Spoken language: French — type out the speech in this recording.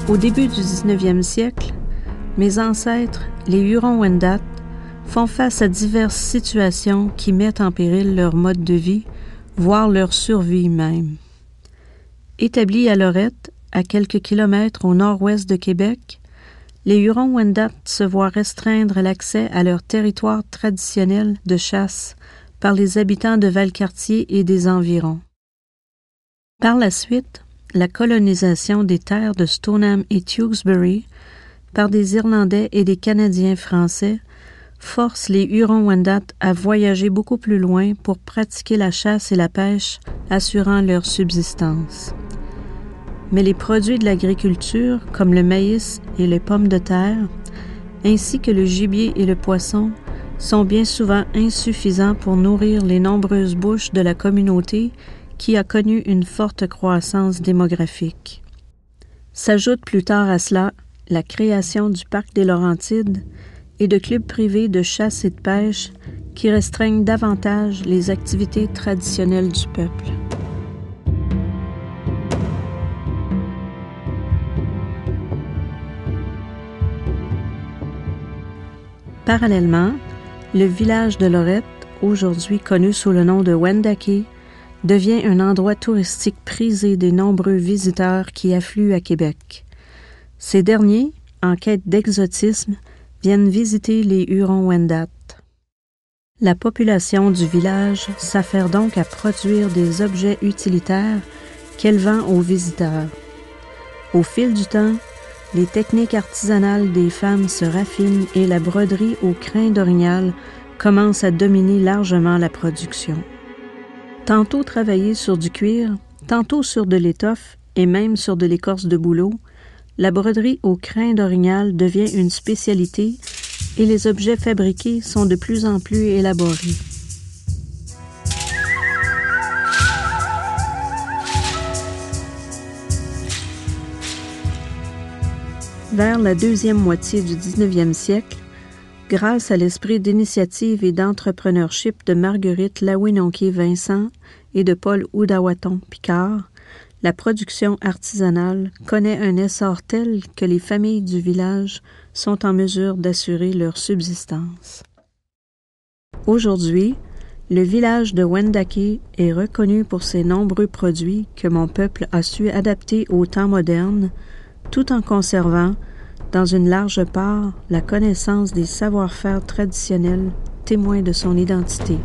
Au début du 19e siècle, mes ancêtres, les Hurons-Wendat, font face à diverses situations qui mettent en péril leur mode de vie, voire leur survie même. Établis à Lorette, à quelques kilomètres au nord-ouest de Québec, les Hurons-Wendat se voient restreindre l'accès à leur territoire traditionnel de chasse par les habitants de Valcartier et des environs. Par la suite, la colonisation des terres de Stoneham et Tewkesbury par des Irlandais et des Canadiens français force les Hurons-Wendat à voyager beaucoup plus loin pour pratiquer la chasse et la pêche, assurant leur subsistance. Mais les produits de l'agriculture, comme le maïs et les pommes de terre, ainsi que le gibier et le poisson, sont bien souvent insuffisants pour nourrir les nombreuses bouches de la communauté qui a connu une forte croissance démographique. S'ajoute plus tard à cela la création du parc des Laurentides et de clubs privés de chasse et de pêche qui restreignent davantage les activités traditionnelles du peuple. Parallèlement, le village de Lorette, aujourd'hui connu sous le nom de Wendake, devient un endroit touristique prisé des nombreux visiteurs qui affluent à Québec. Ces derniers, en quête d'exotisme, viennent visiter les Hurons-Wendat. La population du village s'affaire donc à produire des objets utilitaires qu'elle vend aux visiteurs. Au fil du temps, les techniques artisanales des femmes se raffinent et la broderie au crin d'orignal commence à dominer largement la production. Tantôt travaillée sur du cuir, tantôt sur de l'étoffe et même sur de l'écorce de bouleau, la broderie au crin d'orignal devient une spécialité et les objets fabriqués sont de plus en plus élaborés. Vers la deuxième moitié du 19e siècle, grâce à l'esprit d'initiative et d'entrepreneurship de Marguerite Lawinonké-Vincent et de Paul Oudawaton-Picard, la production artisanale connaît un essor tel que les familles du village sont en mesure d'assurer leur subsistance. Aujourd'hui, le village de Wendake est reconnu pour ses nombreux produits que mon peuple a su adapter au temps moderne, tout en conservant, dans une large part, la connaissance des savoir-faire traditionnels, témoins de son identité.